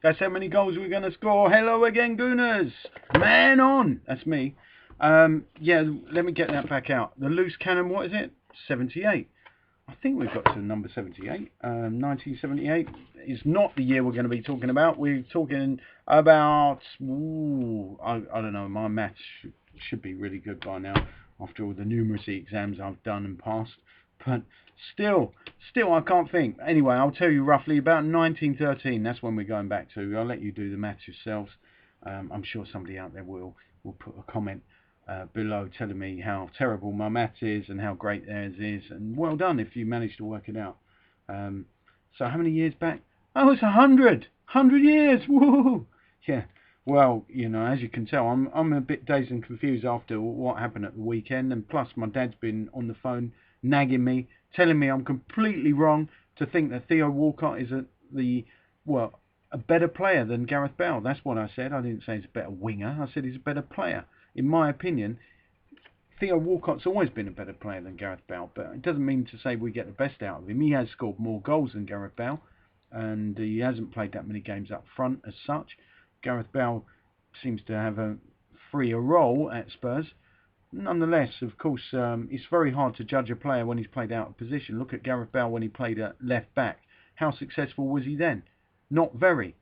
That's how many goals we're going to score. Hello again, Gooners. Man on. That's me. Yeah, let me get that back out. The loose cannon, what is it? 78. I think we've got to number 78. 1978 is not the year we're going to be talking about. We're talking about... Ooh, I don't know. My maths should be really good by now after all the numeracy exams I've done and passed. But still, I can't think. Anyway, I'll tell you roughly about 1913. That's when we're going back to. I'll let you do the maths yourselves. I'm sure somebody out there will put a comment below telling me how terrible my maths is and how great theirs is. And well done if you managed to work it out. So how many years back? Oh, it's 100. 100 years. Woo! Yeah. Well, you know, as you can tell, I'm a bit dazed and confused after what happened at the weekend. And plus, my dad's been on the phone nagging me, telling me I'm completely wrong to think that Theo Walcott is a better player than Gareth Bale. That's what I said. I didn't say he's a better winger. I said he's a better player. In my opinion, Theo Walcott's always been a better player than Gareth Bale, but it doesn't mean to say we get the best out of him. He has scored more goals than Gareth Bale, and he hasn't played that many games up front as such. Gareth Bale seems to have a freer role at Spurs. Nonetheless, of course, it's very hard to judge a player when he's played out of position. Look at Gareth Bale when he played at left back. How successful was he then? Not very,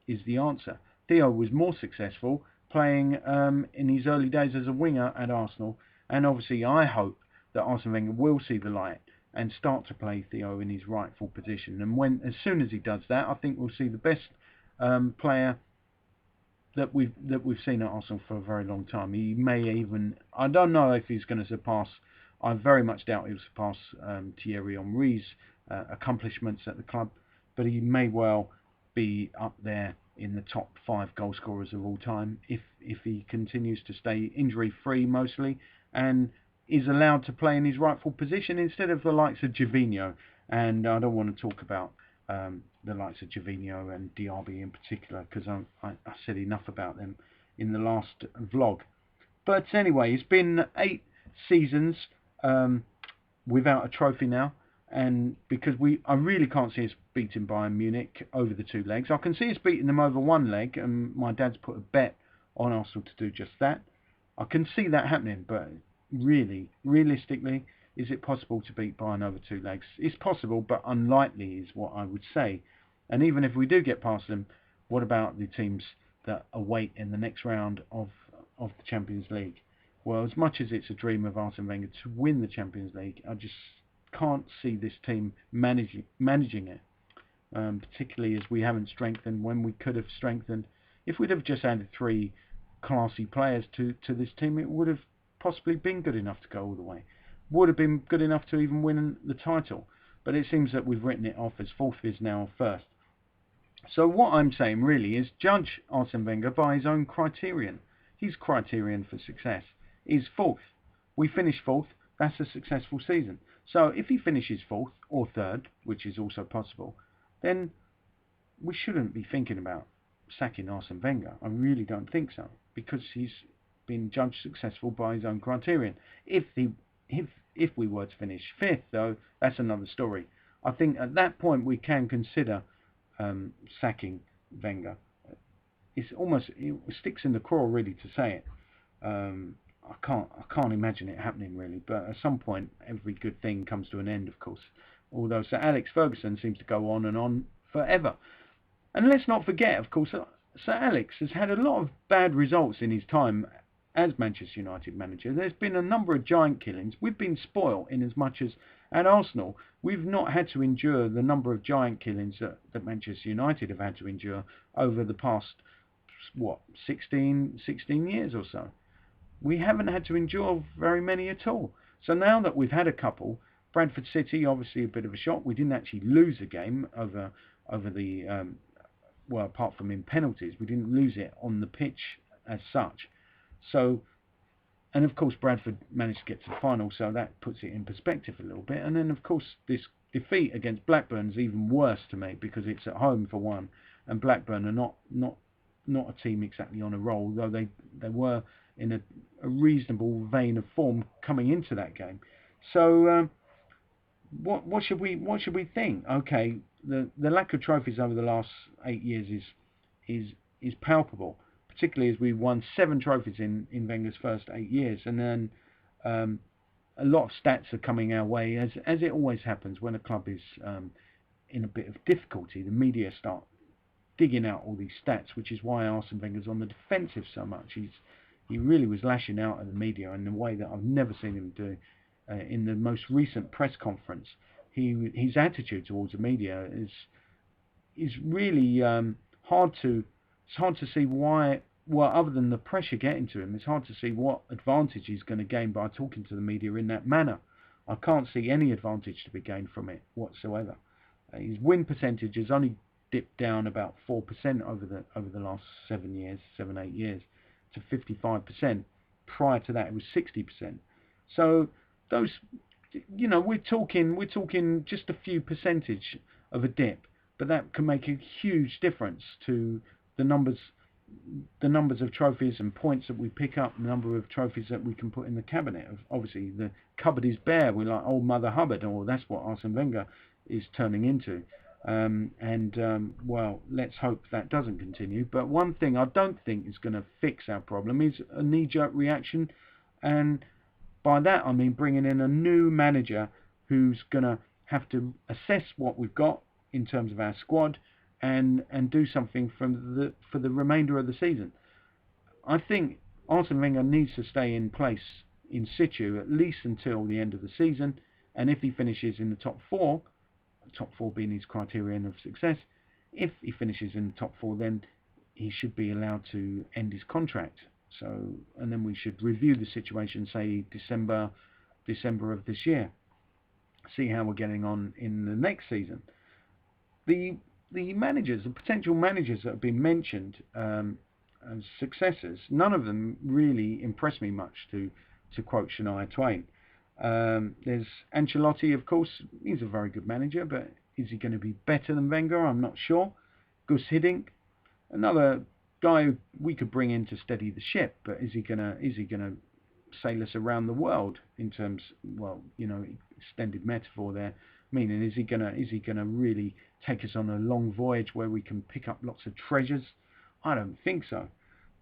is the answer. Theo was more successful playing in his early days as a winger at Arsenal, and obviously I hope that Arsene Wenger will see the light and start to play Theo in his rightful position. And as soon as he does that, I think we'll see the best player that we've seen at Arsenal for a very long time. He may even, I don't know if he's going to surpass, I very much doubt he'll surpass Thierry Henry's accomplishments at the club, but he may well be up there in the top 5 goal scorers of all time if he continues to stay injury free mostly and is allowed to play in his rightful position instead of the likes of Gervinho. And I don't want to talk about the likes of Gervinho and Diaby in particular, because I said enough about them in the last vlog. But anyway, it's been 8 seasons without a trophy now, and because I really can't see us beating Bayern Munich over the 2 legs. I can see us beating them over 1 leg, and my dad's put a bet on Arsenal to do just that. I can see that happening, but realistically, is it possible to beat Bayern over 2 legs? It's possible, but unlikely is what I would say. And even if we do get past them, what about the teams that await in the next round of the Champions League? Well, as much as it's a dream of Arsene Wenger to win the Champions League, I just can't see this team managing it, particularly as we haven't strengthened when we could have strengthened. If we'd have just added 3 classy players to this team, it would have possibly been good enough to go all the way. Would have been good enough to even win the title. But it seems that we've written it off as 4th is now 1st. So what I'm saying really is judge Arsene Wenger by his own criterion. His criterion for success is 4th. We finish 4th, that's a successful season. So if he finishes 4th or 3rd, which is also possible, then we shouldn't be thinking about sacking Arsene Wenger. I really don't think so, because he's been judged successful by his own criterion. If we were to finish 5th, though, that's another story. I think at that point we can consider sacking Wenger. It sticks in the craw really to say it. I can't imagine it happening really, but at some point every good thing comes to an end, of course. Although Sir Alex Ferguson seems to go on and on forever. And let's not forget, of course, Sir Alex has had a lot of bad results in his time as Manchester United manager. There's been a number of giant killings. We've been spoilt in as much as at Arsenal we've not had to endure the number of giant killings that Manchester United have had to endure over the past 16 years or so. We haven't had to endure very many at all. So now that we've had a couple, Bradford City obviously a bit of a shock. We didn't actually lose a game over the well, apart from in penalties, we didn't lose it on the pitch as such. So, and of course Bradford managed to get to the final, so that puts it in perspective a little bit. And then of course this defeat against Blackburn is even worse to me, because it's at home for one, and Blackburn are not a team exactly on a roll, though they were in a reasonable vein of form coming into that game. So what should we think? Okay, the lack of trophies over the last 8 years is palpable, particularly as we won 7 trophies in Wenger's first 8 years, and then a lot of stats are coming our way, as it always happens when a club is in a bit of difficulty. The media start digging out all these stats, which is why Arsene Wenger's on the defensive so much. He really was lashing out at the media in a way that I've never seen him do. In the most recent press conference, his attitude towards the media is really hard to see why. Well, other than the pressure getting to him, it's hard to see what advantage he's going to gain by talking to the media in that manner. I can't see any advantage to be gained from it whatsoever. His win percentage has only dipped down about 4% over the last 7, 8 years to 55%. Prior to that, it was 60%. So those, we're talking just a few percentage of a dip, but that can make a huge difference to the numbers of trophies and points that we pick up, the number of trophies that we can put in the cabinet. Obviously, the cupboard is bare. We're like old Mother Hubbard, or that's what Arsene Wenger is turning into. Well, let's hope that doesn't continue. But one thing I don't think is going to fix our problem is a knee-jerk reaction, and by that I mean bringing in a new manager who's going to have to assess what we've got in terms of our squad and do something for the remainder of the season. I think Arsene Wenger needs to stay in place in situ at least until the end of the season, and if he finishes in the top 4 being his criterion of success, if he finishes in the top 4, then he should be allowed to end his contract. So, and then we should review the situation, say December of this year, see how we're getting on in the next season. The potential managers that have been mentioned as successors, none of them really impress me much, to quote Shania Twain. There's Ancelotti, of course. He's a very good manager, but is he going to be better than Wenger? I'm not sure. Gus Hiddink, another guy we could bring in to steady the ship, but is he gonna sail us around the world in terms, extended metaphor there, meaning is he gonna really take us on a long voyage where we can pick up lots of treasures? I don't think so.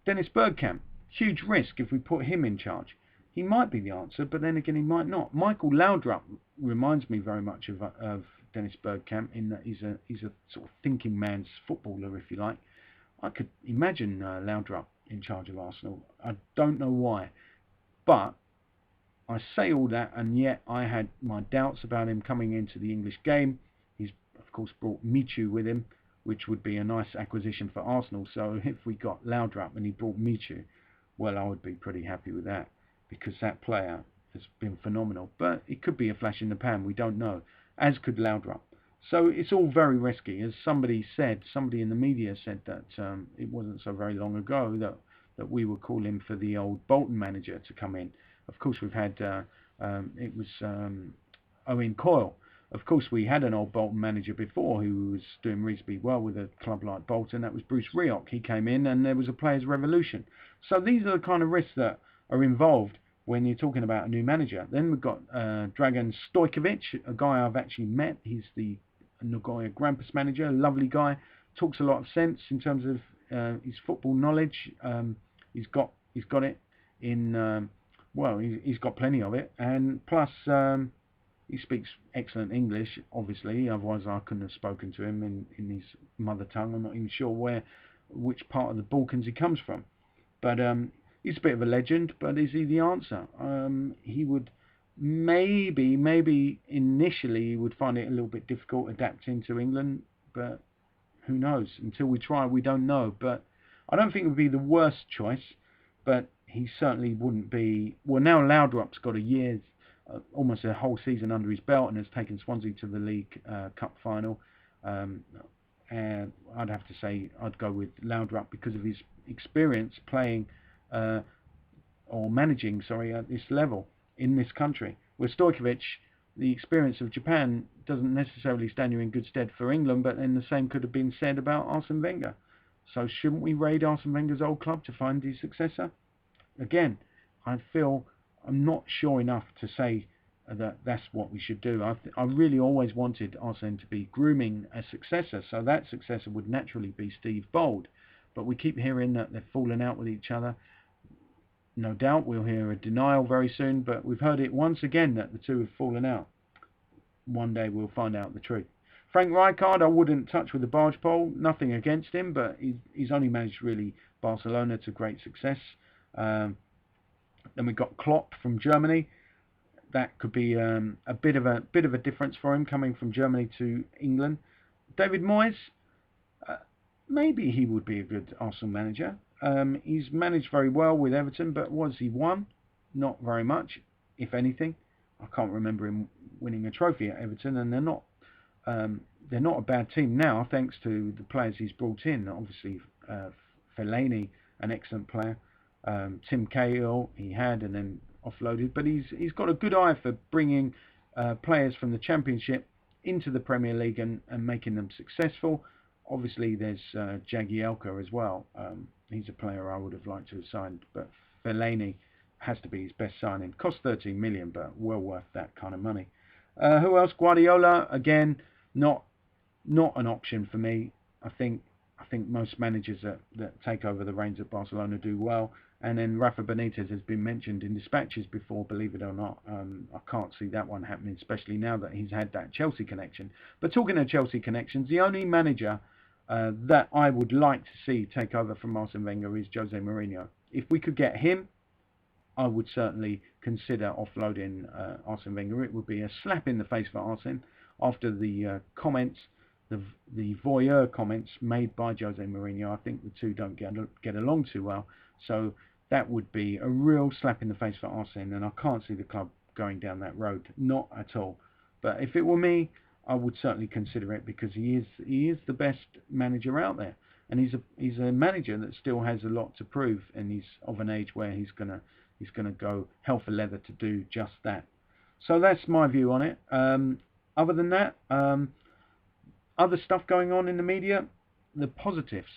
Dennis Bergkamp, huge risk if we put him in charge. He might be the answer, but then again he might not. Michael Laudrup reminds me very much of Dennis Bergkamp in that he's a sort of thinking man's footballer, if you like. I could imagine Laudrup in charge of Arsenal. I don't know why, but I say all that, and yet I had my doubts about him coming into the English game. He's of course brought Michu with him, which would be a nice acquisition for Arsenal. So if we got Laudrup and he brought Michu, well, I would be pretty happy with that, because that player has been phenomenal. But it could be a flash in the pan, we don't know, as could Laudrup. So it's all very risky. As somebody in the media said that it wasn't so very long ago that we were calling for the old Bolton manager to come in. Of course, we've had, it was Owen Coyle. Of course, we had an old Bolton manager before who was doing reasonably well with a club like Bolton. That was Bruce Rioch. He came in and there was a players' revolution. So these are the kind of risks that are involved when you're talking about a new manager. Then we've got Dragan Stojkovic, a guy I've actually met. He's the Nagoya Grampus manager, a lovely guy, talks a lot of sense in terms of his football knowledge. He's got it in, he's got plenty of it, and plus he speaks excellent English, obviously, otherwise I couldn't have spoken to him in his mother tongue. I'm not even sure which part of the Balkans he comes from, but he's a bit of a legend. But is he the answer? He would maybe initially he would find it a little bit difficult adapting to England, but who knows? Until we try, we don't know. But I don't think it would be the worst choice, but he certainly wouldn't be. Well, now Laudrup's got a year's, almost a whole season under his belt and has taken Swansea to the League Cup final. And I'd have to say I'd go with Laudrup because of his experience playing or managing, at this level in this country. With Stojkovic, the experience of Japan doesn't necessarily stand you in good stead for England, but then the same could have been said about Arsene Wenger. So shouldn't we raid Arsene Wenger's old club to find his successor? Again, I feel I'm not sure enough to say that that's what we should do. I really always wanted Arsene to be grooming a successor, so that successor would naturally be Steve Bold. but we keep hearing that they've fallen out with each other. No doubt we'll hear a denial very soon, but we've heard it once again that the two have fallen out. One day we'll find out the truth. Frank Rijkaard, I wouldn't touch with a barge pole. Nothing against him, but he's only managed really Barcelona to great success. Then we've got Klopp from Germany. That could be a bit of a difference for him coming from Germany to England. David Moyes, maybe he would be a good Arsenal manager. He's managed very well with Everton, but was he won? Not very much, if anything. I can't remember him winning a trophy at Everton, and they're not a bad team now, thanks to the players he's brought in. Obviously, Fellaini, an excellent player. Tim Cahill, he had and then offloaded, but he's got a good eye for bringing players from the Championship into the Premier League and making them successful. Obviously, there's Jagielka as well. He's a player I would have liked to have signed, but Fellaini has to be his best signing. Cost 13 million, but well worth that kind of money. Who else? Guardiola, again, not an option for me. I think most managers that take over the reins at Barcelona do well. And then Rafa Benitez has been mentioned in dispatches before, believe it or not. I can't see that one happening, especially now that he's had that Chelsea connection. But talking of Chelsea connections, the only manager that I would like to see take over from Arsene Wenger is Jose Mourinho. If we could get him, I would certainly consider offloading Arsene Wenger. It would be a slap in the face for Arsene after the comments, the voyeur comments made by Jose Mourinho. I think the two don't get along too well. So that would be a real slap in the face for Arsene, and I can't see the club going down that road, not at all. But if it were me, I would certainly consider it, because he is the best manager out there, and he's a manager that still has a lot to prove, and he's of an age where he's gonna go hell for leather to do just that. So that's my view on it. Other than that, other stuff going on in the media, the positives,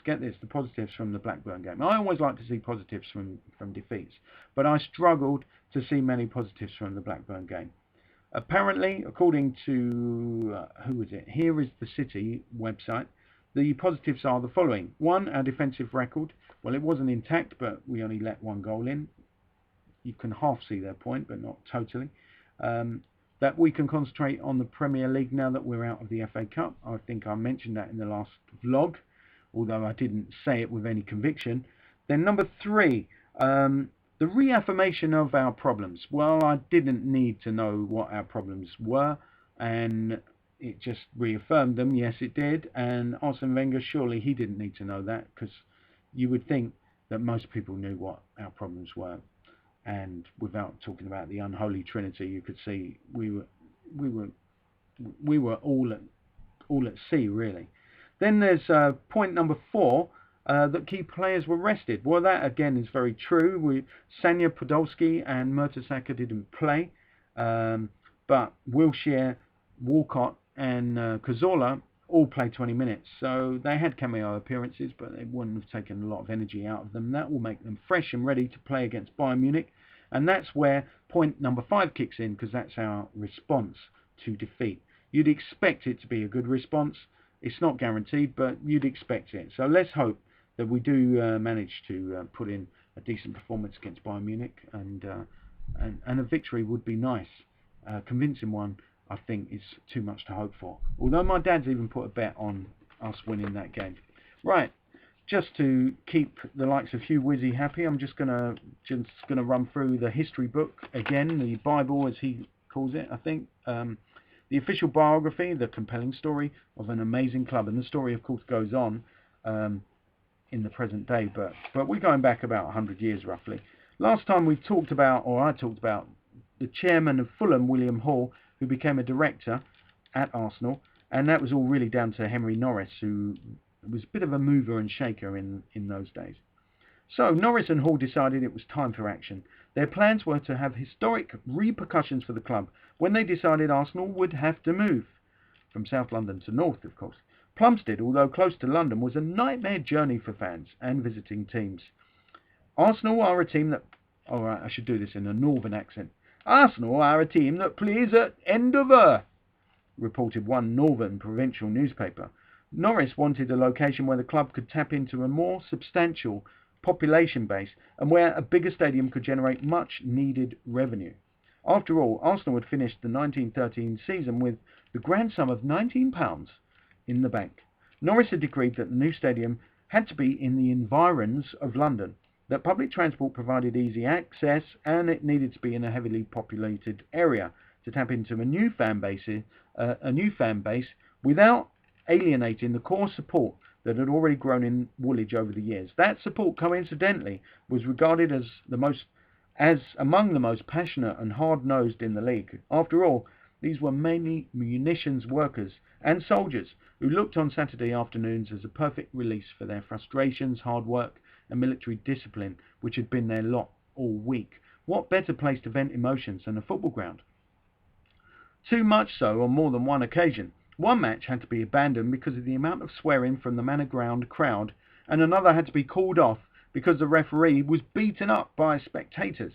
get this, the positives from the Blackburn game. I always like to see positives from defeats, but I struggled to see many positives from the Blackburn game. Apparently, according to, who is it? Here is the City website. The positives are the following. 1, our defensive record. Well, it wasn't intact, but we only let 1 goal in. You can half see their point, but not totally. That we can concentrate on the Premier League now that we're out of the FA Cup. I think I mentioned that in the last vlog, although I didn't say it with any conviction. Then number 3, the reaffirmation of our problems. Well, I didn't need to know what our problems were, and it just reaffirmed them. Yes, it did. And Arsene Wenger, surely he didn't need to know that, because you would think that most people knew what our problems were. And without talking about the unholy trinity, you could see we were all at sea, really. Then there's point number 4, that key players were rested. Well, that again is very true. Sanya Podolski and Mertesacker didn't play, but Wilshere, Walcott and Cazorla all played 20 minutes. So they had cameo appearances, but they wouldn't have taken a lot of energy out of them. That will make them fresh and ready to play against Bayern Munich. And that's where point number 5 kicks in, because that's our response to defeat. You'd expect it to be a good response. It's not guaranteed, but you'd expect it. So let's hope that we do manage to put in a decent performance against Bayern Munich, and a victory would be nice. Convincing one, I think, is too much to hope for. Although my dad's even put a bet on us winning that game. Right, just to keep the likes of Hugh Wizzy happy, I'm just gonna run through the history book again, the Bible as he calls it, I think. The official biography, the compelling story of an amazing club, and the story, of course, goes on in the present day, but we're going back about 100 years roughly. Last time we talked about, or I talked about, the chairman of Fulham, William Hall, who became a director at Arsenal, and that was all really down to Henry Norris, who was a bit of a mover and shaker in those days. So Norris and Hall decided it was time for action. Their plans were to have historic repercussions for the club when they decided Arsenal would have to move from South London to North, of course. Plumstead, although close to London, was a nightmare journey for fans and visiting teams. Arsenal are a team that... Alright, I should do this in a northern accent. Arsenal are a team that plays at Andover, reported one northern provincial newspaper. Norris wanted a location where the club could tap into a more substantial population base and where a bigger stadium could generate much needed revenue. After all, Arsenal had finished the 1913 season with the grand sum of £19 in the bank. Norris had decreed that the new stadium had to be in the environs of London, that public transport provided easy access, and it needed to be in a heavily populated area to tap into a new fan base without alienating the core support that had already grown in Woolwich over the years. That support, coincidentally, was regarded as among the most passionate and hard-nosed in the league. After all, these were mainly munitions workers and soldiers who looked on Saturday afternoons as a perfect release for their frustrations, hard work and military discipline which had been their lot all week. What better place to vent emotions than a football ground? Too much so on more than one occasion. One match had to be abandoned because of the amount of swearing from the Manor Ground crowd, and another had to be called off because the referee was beaten up by spectators.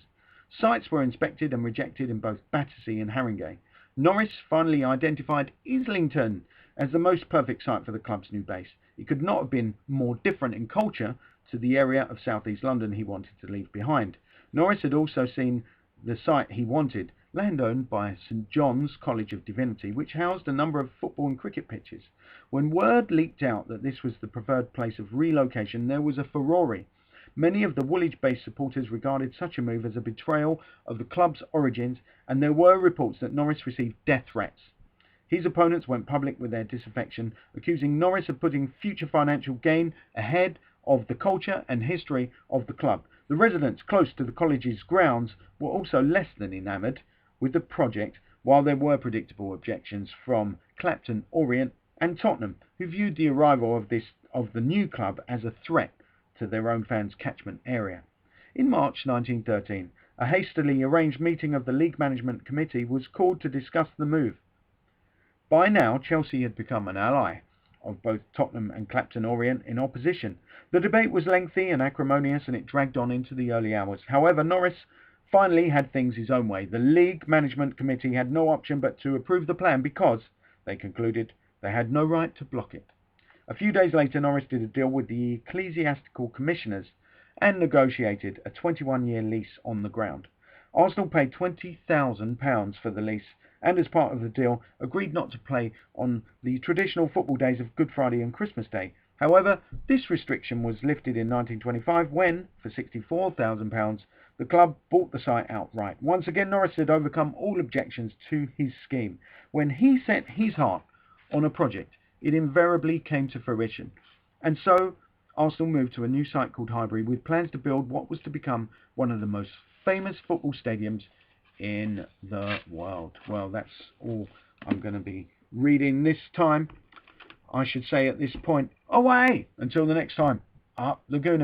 Sites were inspected and rejected in both Battersea and Haringey. Norris finally identified Islington as the most perfect site for the club's new base. It could not have been more different in culture to the area of South East London he wanted to leave behind. Norris had also seen the site he wanted, land owned by St John's College of Divinity, which housed a number of football and cricket pitches. When word leaked out that this was the preferred place of relocation, there was a furore. Many of the Woolwich-based supporters regarded such a move as a betrayal of the club's origins, and there were reports that Norris received death threats. His opponents went public with their disaffection, accusing Norris of putting future financial gain ahead of the culture and history of the club. The residents close to the college's grounds were also less than enamoured with the project, while there were predictable objections from Clapton, Orient and Tottenham, who viewed the arrival of the new club as a threat to their own fans' catchment area. In March 1913, a hastily arranged meeting of the League Management Committee was called to discuss the move. By now, Chelsea had become an ally of both Tottenham and Clapton Orient in opposition. The debate was lengthy and acrimonious, and it dragged on into the early hours. However, Norris finally had things his own way. The League Management Committee had no option but to approve the plan because, they concluded, they had no right to block it. A few days later, Norris did a deal with the ecclesiastical commissioners and negotiated a 21-year lease on the ground. Arsenal paid £20,000 for the lease, and as part of the deal, agreed not to play on the traditional football days of Good Friday and Christmas Day. However, this restriction was lifted in 1925 when, for £64,000, the club bought the site outright. Once again, Norris had overcome all objections to his scheme. When he set his heart on a project, it invariably came to fruition. And so, Arsenal moved to a new site called Highbury with plans to build what was to become one of the most famous football stadiums in the world. Well, that's all I'm going to be reading this time. I should say at this point, away! Until the next time, up Laguna.